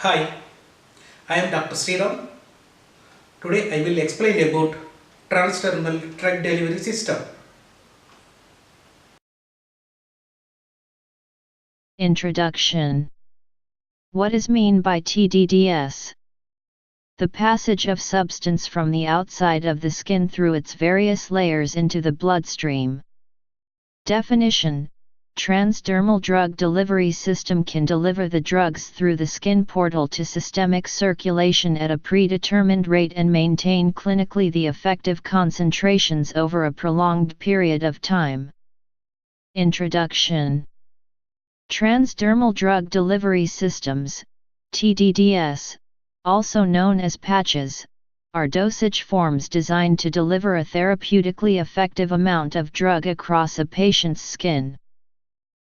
Hi, I am Dr. Sriram. Today I will explain about transdermal drug delivery system. Introduction. What is mean by TDDS? The passage of substance from the outside of the skin through its various layers into the bloodstream. Definition: transdermal drug delivery system can deliver the drugs through the skin portal to systemic circulation at a predetermined rate and maintain clinically the effective concentrations over a prolonged period of time. Introduction. Transdermal drug delivery systems, TDDS, also known as patches, are dosage forms designed to deliver a therapeutically effective amount of drug across a patient's skin.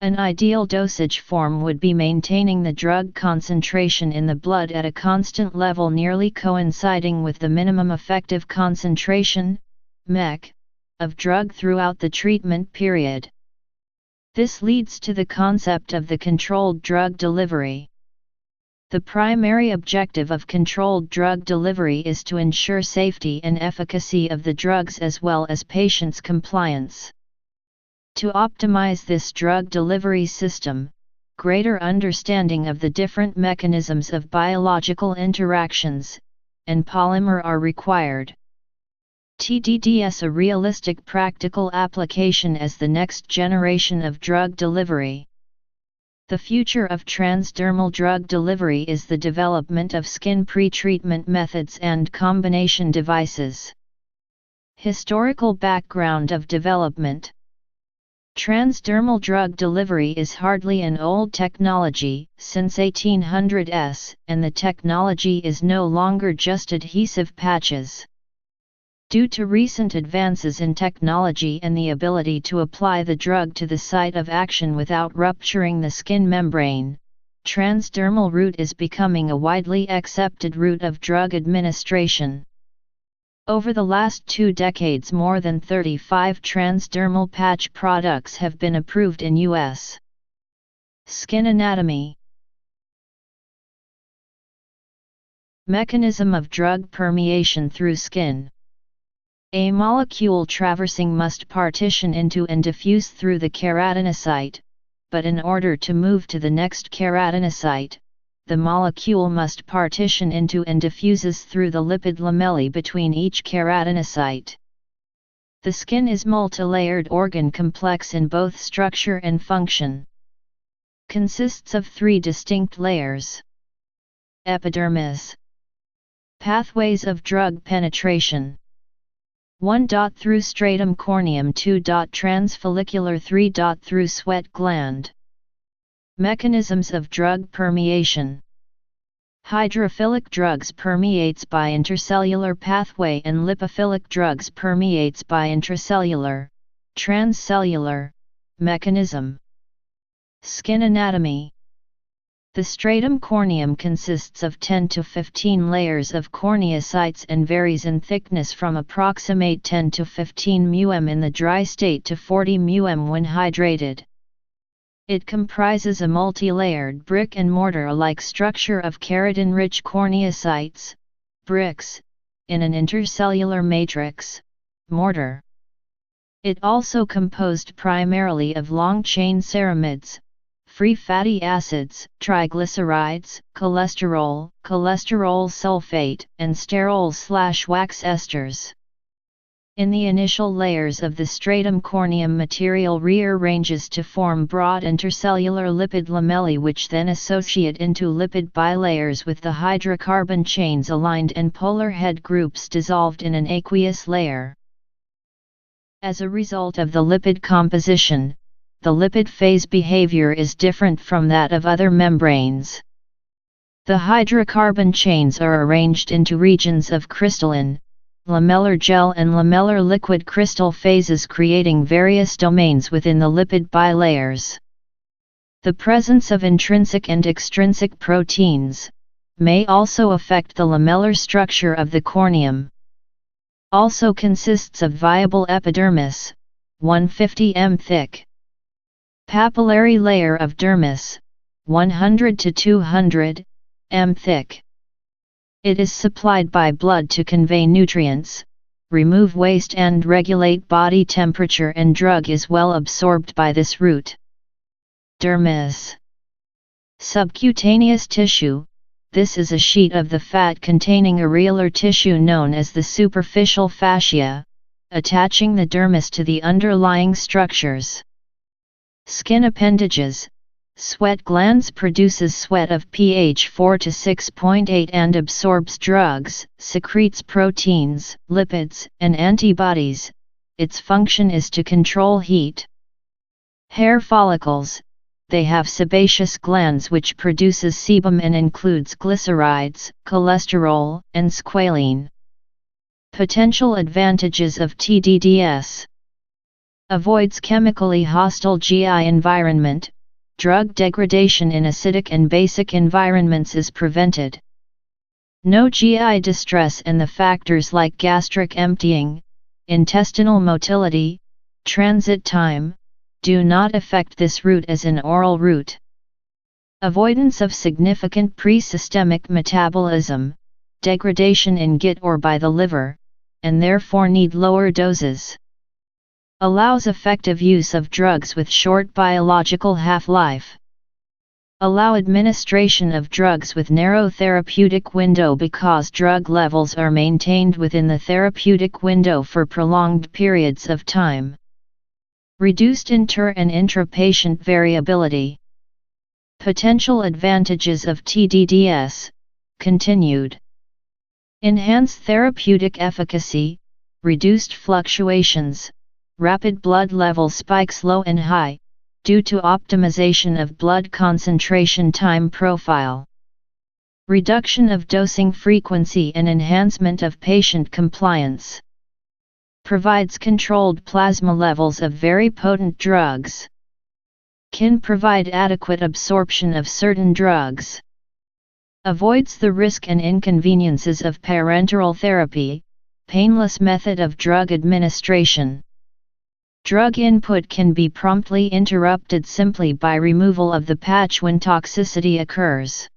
An ideal dosage form would be maintaining the drug concentration in the blood at a constant level nearly coinciding with the minimum effective concentration, MEC, of drug throughout the treatment period. This leads to the concept of the controlled drug delivery. The primary objective of controlled drug delivery is to ensure safety and efficacy of the drugs as well as patients' compliance. To optimize this drug delivery system, greater understanding of the different mechanisms of biological interactions and polymer are required. TDDS a realistic practical application as the next generation of drug delivery. The future of transdermal drug delivery is the development of skin pretreatment methods and combination devices. Historical background of development. Transdermal drug delivery is hardly an old technology, since 1800s, and the technology is no longer just adhesive patches. Due to recent advances in technology and the ability to apply the drug to the site of action without rupturing the skin membrane, transdermal route is becoming a widely accepted route of drug administration. Over the last 2 decades, more than 35 transdermal patch products have been approved in U.S. Skin anatomy. Mechanism of drug permeation through skin. A molecule traversing must partition into and diffuse through the keratinocyte, but in order to move to the next keratinocyte, the molecule must partition into and diffuses through the lipid lamellae between each keratinocyte. The skin is multilayered organ complex in both structure and function. Consists of 3 distinct layers. Epidermis. Pathways of drug penetration. 1. Through stratum corneum, 2. Transfollicular, 3. Through sweat gland. Mechanisms of drug permeation. Hydrophilic drugs permeates by intercellular pathway and lipophilic drugs permeates by intracellular, transcellular, mechanism. Skin anatomy. The stratum corneum consists of 10 to 15 layers of corneocytes and varies in thickness from approximate 10 to 15 μm in the dry state to 40 μm when hydrated. It comprises a multi-layered brick and mortar-like structure of keratin-rich corneocytes, bricks, in an intercellular matrix, mortar. It also composed primarily of long-chain ceramides, free fatty acids, triglycerides, cholesterol, cholesterol sulfate, and sterol/wax esters. In the initial layers of the stratum corneum, material rearranges to form broad intercellular lipid lamellae, which then associate into lipid bilayers with the hydrocarbon chains aligned and polar head groups dissolved in an aqueous layer. As a result of the lipid composition, the lipid phase behavior is different from that of other membranes. The hydrocarbon chains are arranged into regions of crystalline, lamellar gel and lamellar liquid crystal phases, creating various domains within the lipid bilayers. The presence of intrinsic and extrinsic proteins may also affect the lamellar structure of the corneum. Also consists of viable epidermis, 150 m thick. Papillary layer of dermis, 100 to 200, m thick. It is supplied by blood to convey nutrients, remove waste and regulate body temperature, and drug is well absorbed by this route. Dermis. Subcutaneous tissue. This is a sheet of the fat containing areolar tissue known as the superficial fascia, attaching the dermis to the underlying structures. Skin appendages. Sweat glands produces sweat of pH 4 to 6.8 and absorbs drugs, secretes proteins, lipids, and antibodies. Its function is to control heat. Hair follicles. They have sebaceous glands which produces sebum and includes glycerides, cholesterol, and squalene. Potential advantages of TDDS. Avoids chemically hostile GI environment. Drug degradation in acidic and basic environments is prevented. No GI distress, and the factors like gastric emptying, intestinal motility, transit time, do not affect this route as an oral route. Avoidance of significant pre-systemic metabolism, degradation in gut or by the liver, and therefore need lower doses. Allows effective use of drugs with short biological half-life. Allow administration of drugs with narrow therapeutic window because drug levels are maintained within the therapeutic window for prolonged periods of time. Reduced inter- and intra-patient variability. Potential advantages of TDDS, continued. Enhanced therapeutic efficacy, reduced fluctuations, rapid blood level spikes low and high, due to optimization of blood concentration time profile. Reduction of dosing frequency and enhancement of patient compliance. Provides controlled plasma levels of very potent drugs. Can provide adequate absorption of certain drugs. Avoids the risk and inconveniences of parenteral therapy, painless method of drug administration. Drug input can be promptly interrupted simply by removal of the patch when toxicity occurs.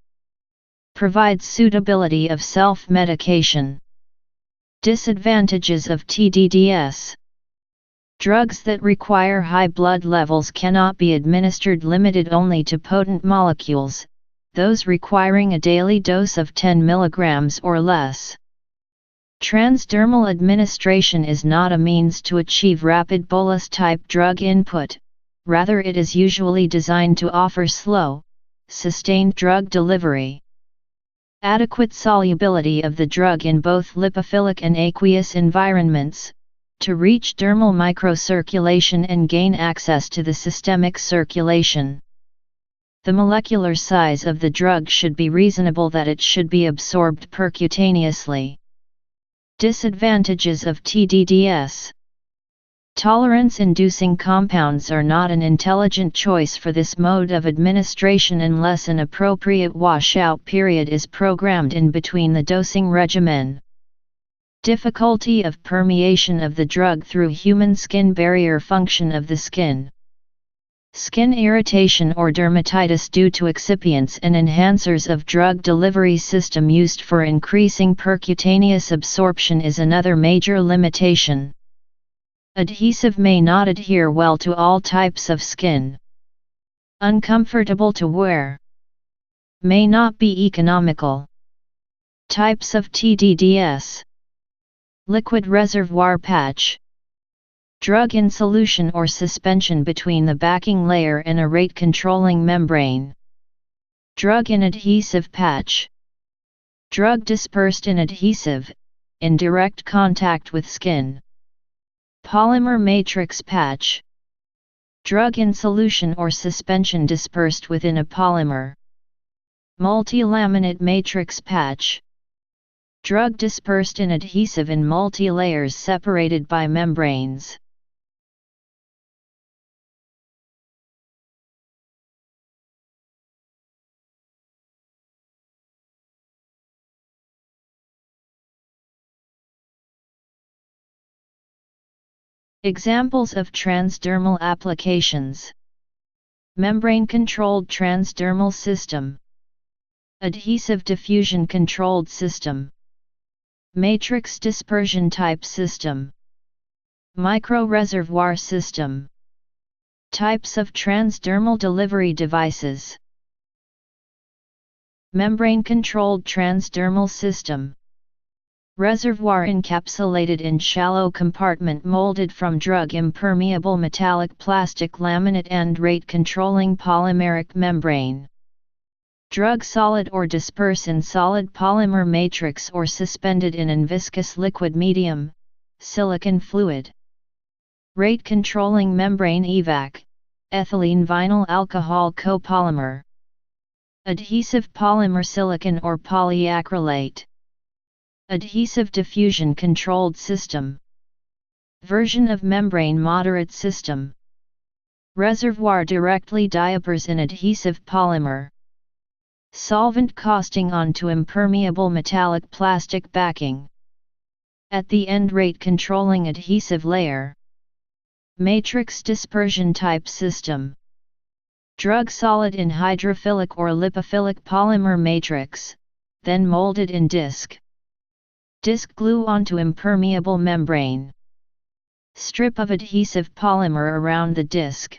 Provides suitability of self-medication. Disadvantages of TDDS. Drugs that require high blood levels cannot be administered, limited only to potent molecules, those requiring a daily dose of 10 mg or less. Transdermal administration is not a means to achieve rapid bolus-type drug input, rather it is usually designed to offer slow, sustained drug delivery. Adequate solubility of the drug in both lipophilic and aqueous environments, to reach dermal microcirculation and gain access to the systemic circulation. The molecular size of the drug should be reasonable that it should be absorbed percutaneously. Disadvantages of TDDS. Tolerance-inducing compounds are not an intelligent choice for this mode of administration unless an appropriate washout period is programmed in between the dosing regimen. Difficulty of permeation of the drug through human skin barrier function of the skin. Skin irritation or dermatitis due to excipients and enhancers of drug delivery system used for increasing percutaneous absorption is another major limitation. Adhesive may not adhere well to all types of skin. Uncomfortable to wear. May not be economical. Types of TDDS. Liquid reservoir patch. Drug in solution or suspension between the backing layer and a rate-controlling membrane. Drug in adhesive patch. Drug dispersed in adhesive, in direct contact with skin. Polymer matrix patch. Drug in solution or suspension dispersed within a polymer. Multilaminate matrix patch. Drug dispersed in adhesive in multi-layers separated by membranes. Examples of transdermal applications. Membrane-controlled transdermal system. Adhesive diffusion controlled system. Matrix dispersion type system. Micro-reservoir system. Types of transdermal delivery devices. Membrane-controlled transdermal system. Reservoir encapsulated in shallow compartment molded from drug-impermeable metallic plastic laminate and rate-controlling polymeric membrane. Drug solid or disperse in solid polymer matrix or suspended in viscous liquid medium, silicon fluid. Rate-controlling membrane EVAC, ethylene vinyl alcohol copolymer. Adhesive polymer silicon or polyacrylate. Adhesive diffusion controlled system. Version of membrane moderate system. Reservoir directly diapers in adhesive polymer. Solvent caustic onto impermeable metallic plastic backing. At the end rate controlling adhesive layer. Matrix dispersion type system. Drug solid in hydrophilic or lipophilic polymer matrix, then molded in disc. Disc glue onto impermeable membrane. Strip of adhesive polymer around the disc.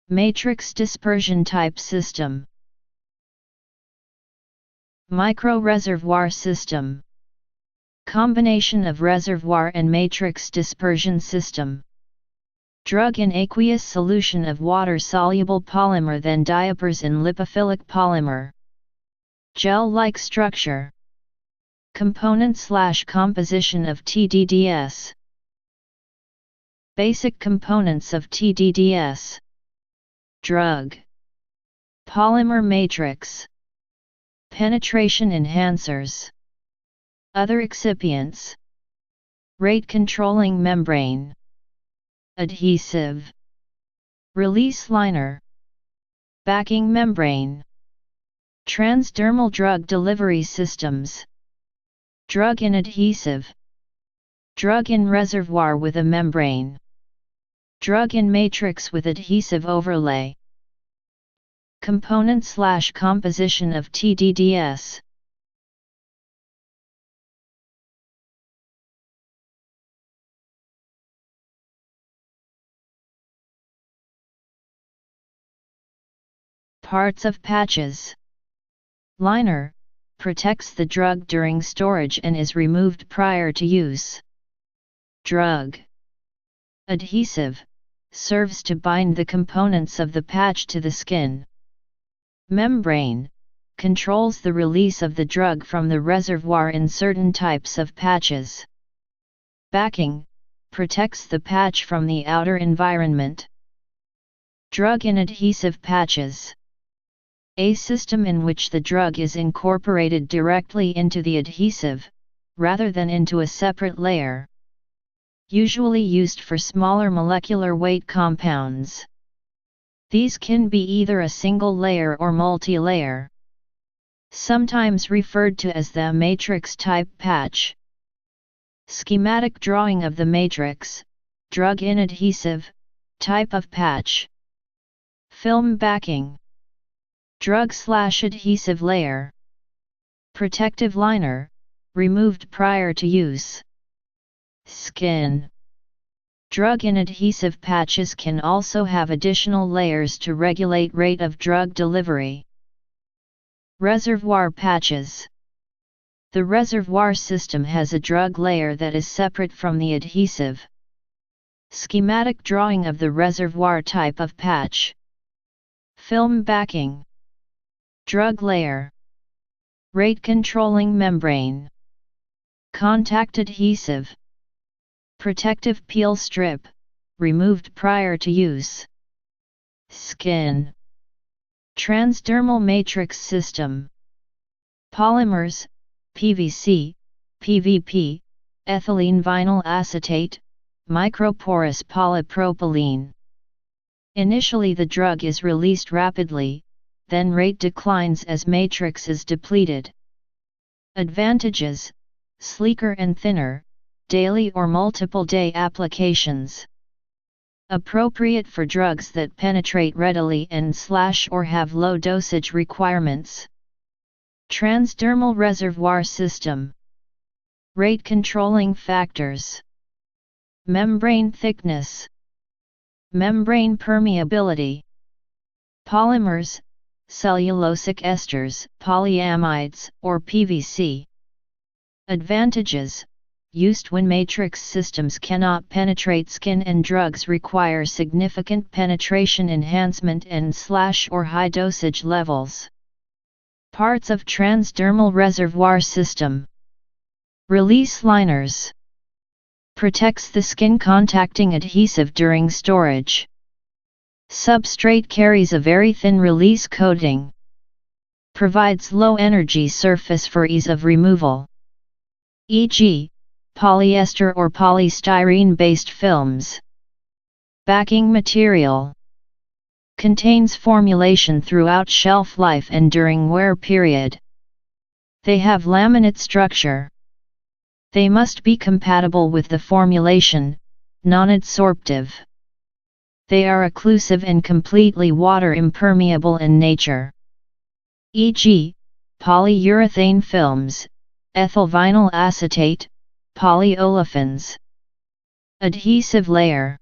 Matrix dispersion type system. Micro-reservoir system. Combination of reservoir and matrix dispersion system. Drug in aqueous solution of water-soluble polymer then diapers in lipophilic polymer. Gel-like structure. Component/composition of TDDS. Basic components of TDDS. Drug. Polymer matrix. Penetration enhancers. Other excipients. Rate controlling membrane. Adhesive. Release liner. Backing membrane. Transdermal drug delivery systems. Drug in adhesive. Drug in reservoir with a membrane. Drug in matrix with adhesive overlay. Component/composition of TDDS. Parts of patches. Liner, protects the drug during storage and is removed prior to use. Drug. Adhesive, serves to bind the components of the patch to the skin. Membrane, controls the release of the drug from the reservoir in certain types of patches. Backing, protects the patch from the outer environment. Drug in adhesive patches. A system in which the drug is incorporated directly into the adhesive, rather than into a separate layer. Usually used for smaller molecular weight compounds. These can be either a single layer or multi-layer. Sometimes referred to as the matrix type patch. Schematic drawing of the matrix, drug in adhesive, type of patch. Film backing. Drug/adhesive layer. Protective liner, removed prior to use. Skin. Drug in adhesive patches can also have additional layers to regulate rate of drug delivery. Reservoir patches. The reservoir system has a drug layer that is separate from the adhesive. Schematic drawing of the reservoir type of patch. Film backing. Drug layer. Rate controlling membrane. Contact adhesive. Protective peel strip, removed prior to use. Skin. Transdermal matrix system. Polymers, PVC, PVP, ethylene vinyl acetate, microporous polypropylene. Initially the drug is released rapidly, then rate declines as matrix is depleted. Advantages: sleeker and thinner, daily or multiple day applications. Appropriate for drugs that penetrate readily and/or have low dosage requirements. Transdermal reservoir system. Rate controlling factors. Membrane thickness. Membrane permeability. Polymers, cellulosic esters, polyamides, or PVC. Advantages. Used when matrix systems cannot penetrate skin and drugs require significant penetration enhancement and/or high dosage levels. Parts of transdermal reservoir system. Release liners. Protects the skin contacting adhesive during storage. Substrate carries a very thin release coating. Provides low energy surface for ease of removal. E.g., polyester or polystyrene-based films. Backing material. Contains formulation throughout shelf life and during wear period. They have laminate structure. They must be compatible with the formulation, non-adsorptive. They are occlusive and completely water impermeable in nature. E.g., polyurethane films, ethyl vinyl acetate, polyolefins. Adhesive layer.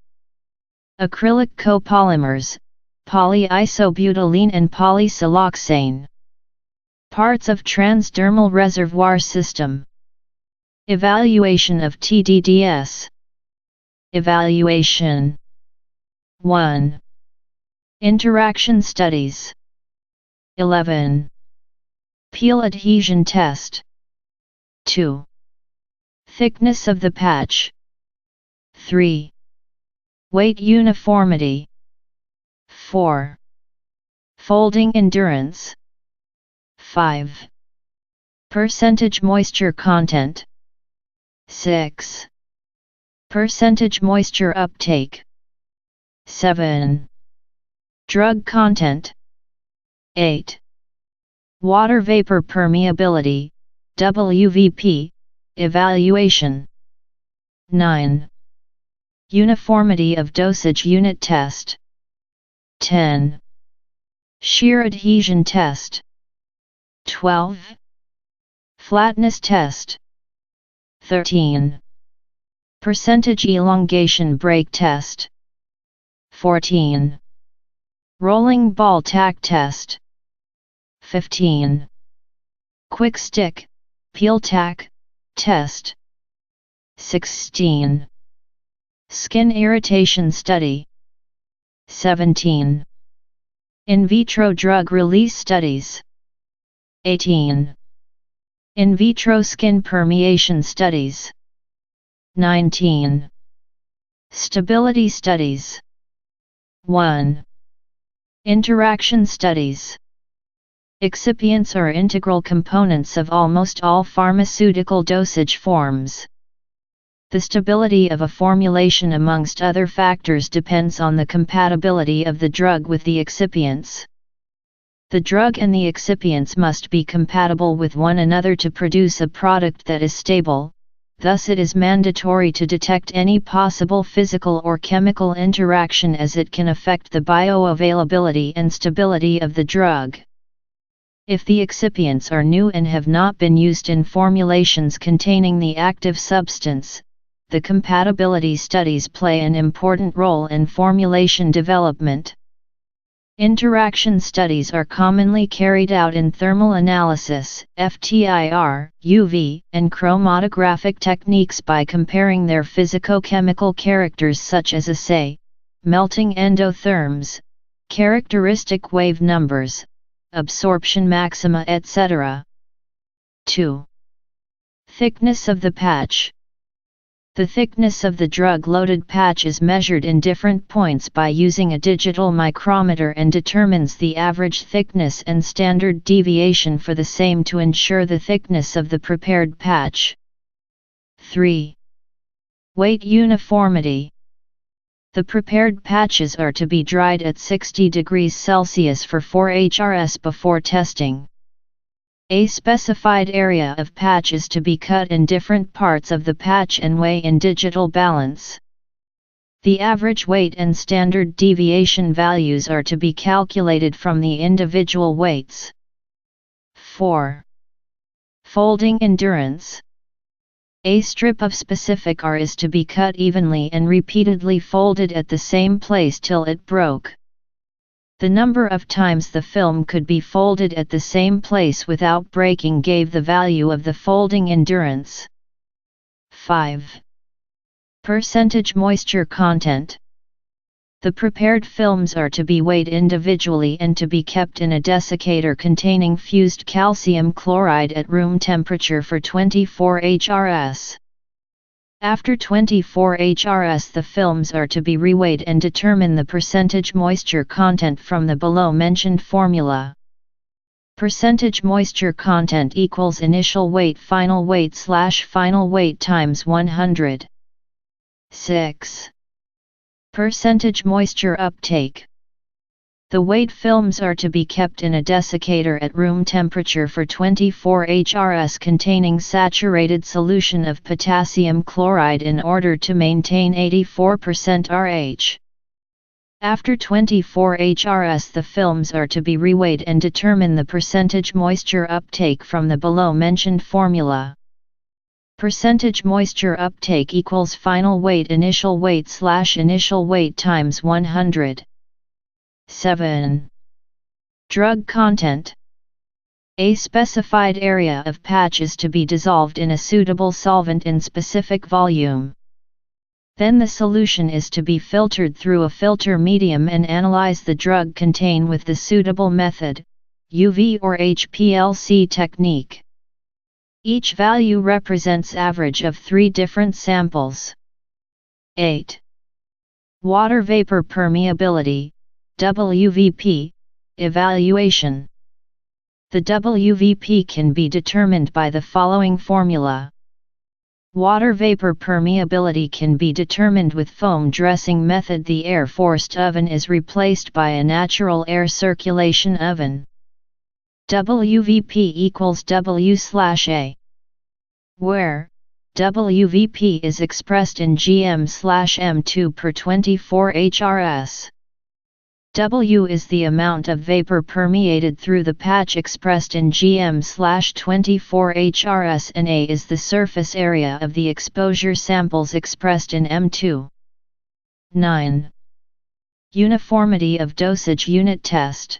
Acrylic copolymers, polyisobutylene and polysiloxane. Parts of transdermal reservoir system. Evaluation of TDDS. Evaluation. 1. Interaction studies. 11. Peel adhesion test. 2. Thickness of the patch. 3. Weight uniformity. 4. Folding endurance. 5. Percentage moisture content. 6. Percentage moisture uptake. 7. Drug content. 8. Water vapor permeability, WVP, evaluation. 9. Uniformity of dosage unit test. 10. Shear adhesion test. 12. Flatness test. 13. Percentage elongation break test. 14. Rolling ball tack test. 15. Quick stick, peel tack, test. 16. Skin irritation study. 17. In vitro drug release studies. 18. In vitro skin permeation studies. 19. Stability studies. 1. Interaction studies. Excipients are integral components of almost all pharmaceutical dosage forms. The stability of a formulation amongst other factors depends on the compatibility of the drug with the excipients. The drug and the excipients must be compatible with one another to produce a product that is stable, thus it is mandatory to detect any possible physical or chemical interaction as it can affect the bioavailability and stability of the drug. If the excipients are new and have not been used in formulations containing the active substance, the compatibility studies play an important role in formulation development. Interaction studies are commonly carried out in thermal analysis, FTIR, UV, and chromatographic techniques by comparing their physico-chemical characters such as assay, melting endotherms, characteristic wave numbers, absorption maxima etc. 2. Thickness of the patch. The thickness of the drug-loaded patch is measured in different points by using a digital micrometer and determines the average thickness and standard deviation for the same to ensure the thickness of the prepared patch. 3. Weight uniformity. The prepared patches are to be dried at 60 degrees Celsius for 4 HRS before testing. A specified area of patch is to be cut in different parts of the patch and weigh in digital balance. The average weight and standard deviation values are to be calculated from the individual weights. 4. Folding endurance. A strip of specific R is to be cut evenly and repeatedly folded at the same place till it broke. The number of times the film could be folded at the same place without breaking gave the value of the folding endurance. 5. Percentage moisture content. The prepared films are to be weighed individually and to be kept in a desiccator containing fused calcium chloride at room temperature for 24 HRS. After 24 HRS, the films are to be reweighed and determine the percentage moisture content from the below mentioned formula. Percentage moisture content equals initial weight final weight / final weight times 100. 6. Percentage moisture uptake. The weighed films are to be kept in a desiccator at room temperature for 24 HRS containing saturated solution of potassium chloride in order to maintain 84% RH. After 24 HRS, the films are to be reweighed and determine the percentage moisture uptake from the below mentioned formula. Percentage moisture uptake equals final weight initial weight / initial weight times 100. 7. Drug content. A specified area of patch is to be dissolved in a suitable solvent in specific volume. Then the solution is to be filtered through a filter medium and analyze the drug contained with the suitable method, UV or HPLC technique. Each value represents average of 3 different samples. 8. Water vapor permeability, WVP, evaluation. The WVP can be determined by the following formula. Water vapor permeability can be determined with foam dressing method. The air-forced oven is replaced by a natural air circulation oven. WVP equals W/A, where WVP is expressed in gm/m2 per 24 HRS. W is the amount of vapor permeated through the patch expressed in gm/24 HRS, and A is the surface area of the exposure samples expressed in m2. 9. Uniformity of dosage unit test.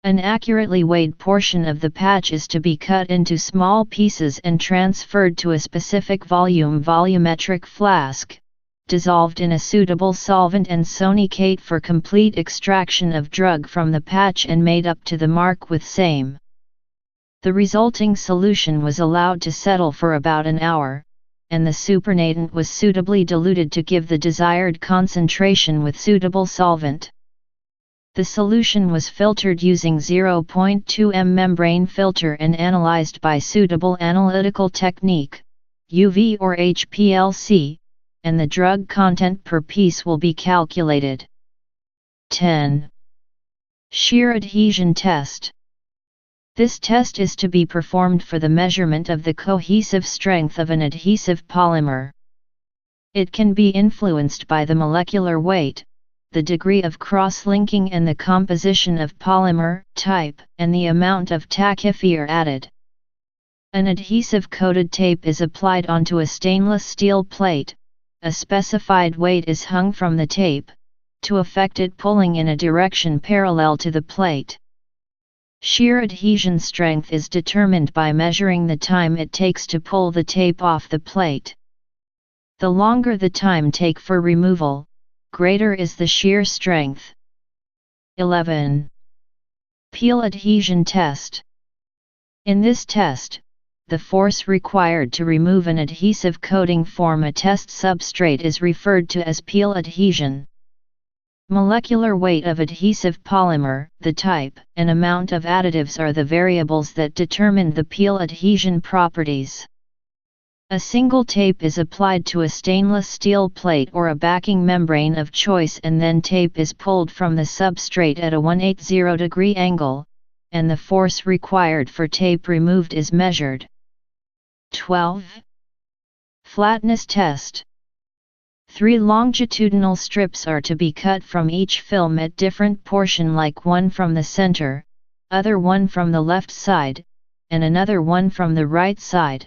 An accurately weighed portion of the patch is to be cut into small pieces and transferred to a specific volumetric flask, dissolved in a suitable solvent and sonicate for complete extraction of drug from the patch and made up to the mark with same. The resulting solution was allowed to settle for about an hour, and the supernatant was suitably diluted to give the desired concentration with suitable solvent. The solution was filtered using 0.2 m membrane filter and analyzed by suitable analytical technique, UV or HPLC, and the drug content per piece will be calculated. 10. Shear adhesion test. This test is to be performed for the measurement of the cohesive strength of an adhesive polymer. It can be influenced by the molecular weight, the degree of cross-linking and the composition of polymer type, and the amount of tachyphere added. An adhesive-coated tape is applied onto a stainless steel plate. A specified weight is hung from the tape, to effect it pulling in a direction parallel to the plate. Shear adhesion strength is determined by measuring the time it takes to pull the tape off the plate. The longer the time take for removal, greater is the shear strength. 11. Peel adhesion test. In this test, the force required to remove an adhesive coating from a test substrate is referred to as peel adhesion. Molecular weight of adhesive polymer, the type, and amount of additives are the variables that determine the peel adhesion properties. A single tape is applied to a stainless steel plate or a backing membrane of choice, and then tape is pulled from the substrate at a 180-degree angle, and the force required for tape removed is measured. 12. Flatness test. 3 longitudinal strips are to be cut from each film at different portion, like one from the center, other one from the left side, and another one from the right side.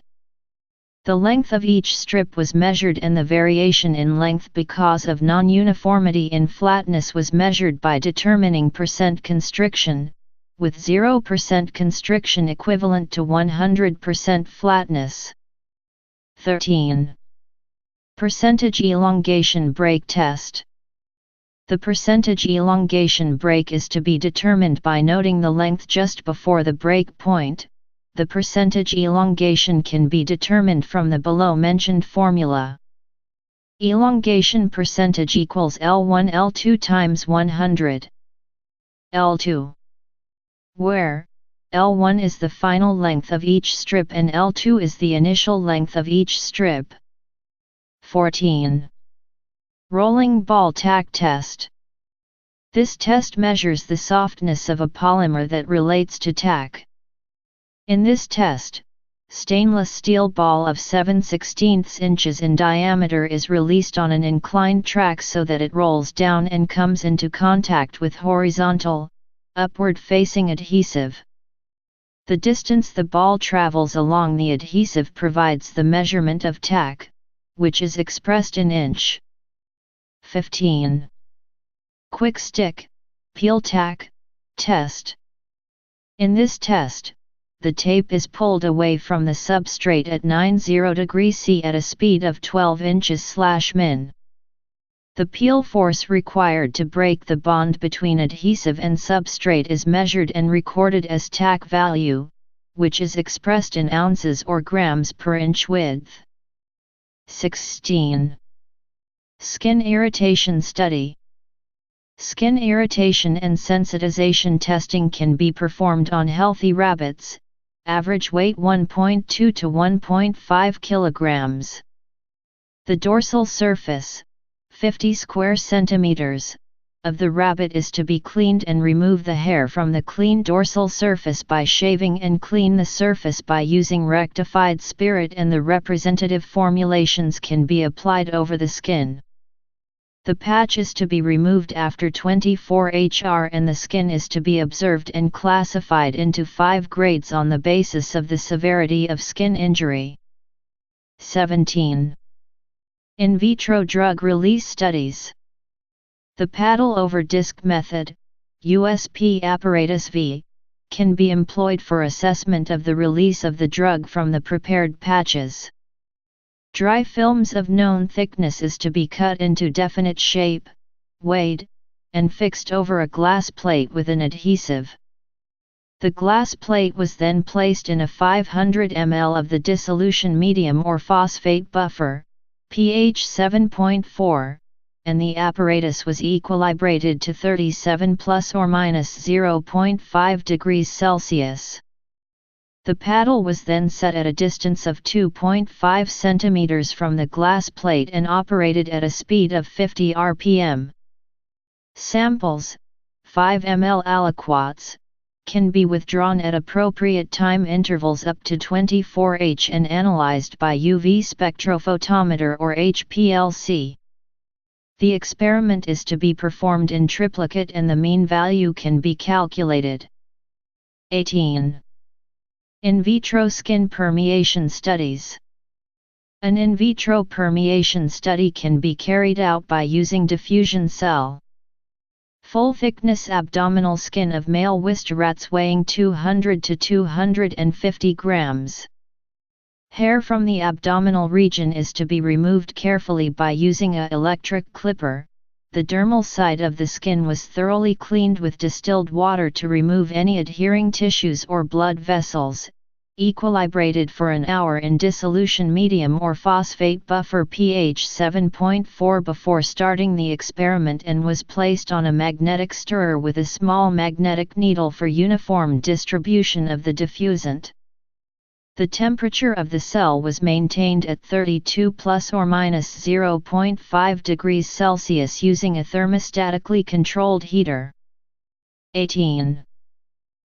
The length of each strip was measured and the variation in length because of non-uniformity in flatness was measured by determining percent constriction, with 0% constriction equivalent to 100% flatness. 13. Percentage elongation break test. The percentage elongation break is to be determined by noting the length just before the break point. The percentage elongation can be determined from the below-mentioned formula. Elongation percentage equals L1 L2 times 100. L2. Where L1 is the final length of each strip and L2 is the initial length of each strip. 14. Rolling ball tack test. This test measures the softness of a polymer that relates to tack. In this test, stainless steel ball of 7/16 inches in diameter is released on an inclined track so that it rolls down and comes into contact with horizontal, upward-facing adhesive. The distance the ball travels along the adhesive provides the measurement of tack, which is expressed in inch. 15. Quick stick, peel tack, test. In this test, the tape is pulled away from the substrate at 90 degrees C at a speed of 12 inches/min. The peel force required to break the bond between adhesive and substrate is measured and recorded as tack value, which is expressed in ounces or grams per inch width. 16. Skin irritation study. Skin irritation and sensitization testing can be performed on healthy rabbits, average weight 1.2 to 1.5 kilograms. The dorsal surface, 50 square centimeters, of the rabbit is to be cleaned and remove the hair from the clean dorsal surface by shaving and clean the surface by using rectified spirit, and the representative formulations can be applied over the skin. The patch is to be removed after 24 HR and the skin is to be observed and classified into 5 grades on the basis of the severity of skin injury. 17. In vitro drug release studies. The paddle over disc method, USP apparatus V, can be employed for assessment of the release of the drug from the prepared patches. Dry films of known thickness is to be cut into definite shape, weighed, and fixed over a glass plate with an adhesive. The glass plate was then placed in a 500 ml of the dissolution medium or phosphate buffer, pH 7.4, and the apparatus was equilibrated to 37 plus or minus 0.5 degrees Celsius. The paddle was then set at a distance of 2.5 centimeters from the glass plate and operated at a speed of 50 rpm. Samples, 5 ml aliquots, can be withdrawn at appropriate time intervals up to 24H and analyzed by UV spectrophotometer or HPLC. The experiment is to be performed in triplicate and the mean value can be calculated. 18. In vitro skin permeation studies. An in vitro permeation study can be carried out by using diffusion cell. Full-thickness abdominal skin of male Wistar rats weighing 200 to 250 grams. Hair from the abdominal region is to be removed carefully by using an electric clipper. The dermal side of the skin was thoroughly cleaned with distilled water to remove any adhering tissues or blood vessels, equilibrated for an hour in dissolution medium or phosphate buffer pH 7.4 before starting the experiment, and was placed on a magnetic stirrer with a small magnetic needle for uniform distribution of the diffusant. The temperature of the cell was maintained at 32 plus or minus 0.5 degrees Celsius using a thermostatically controlled heater. 18.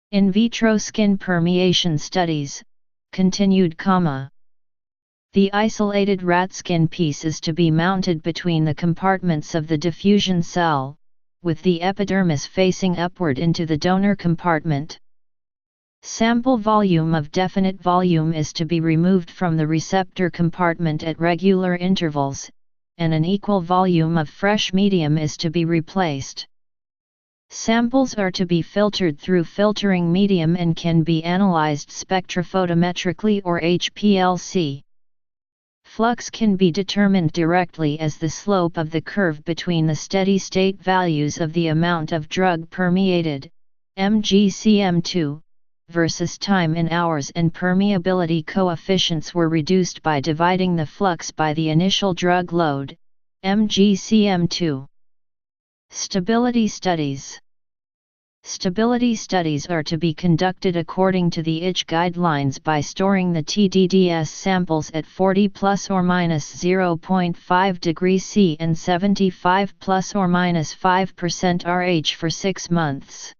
In vitro skin permeation studies, continued. The isolated rat skin piece is to be mounted between the compartments of the diffusion cell, with the epidermis facing upward into the donor compartment. Sample volume of definite volume is to be removed from the receptor compartment at regular intervals, and an equal volume of fresh medium is to be replaced. Samples are to be filtered through filtering medium and can be analyzed spectrophotometrically or HPLC. Flux can be determined directly as the slope of the curve between the steady-state values of the amount of drug permeated, mgcm2, versus time in hours, and permeability coefficients were reduced by dividing the flux by the initial drug load, mgcm2. Stability studies. Stability studies are to be conducted according to the ICH guidelines by storing the TDDS samples at 40 plus or minus 0.5 degrees C and 75 plus or minus 5% RH for 6 months.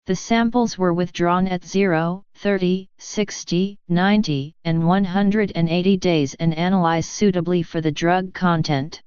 The samples were withdrawn at 0, 30, 60, 90, and 180 days and analyzed suitably for the drug content.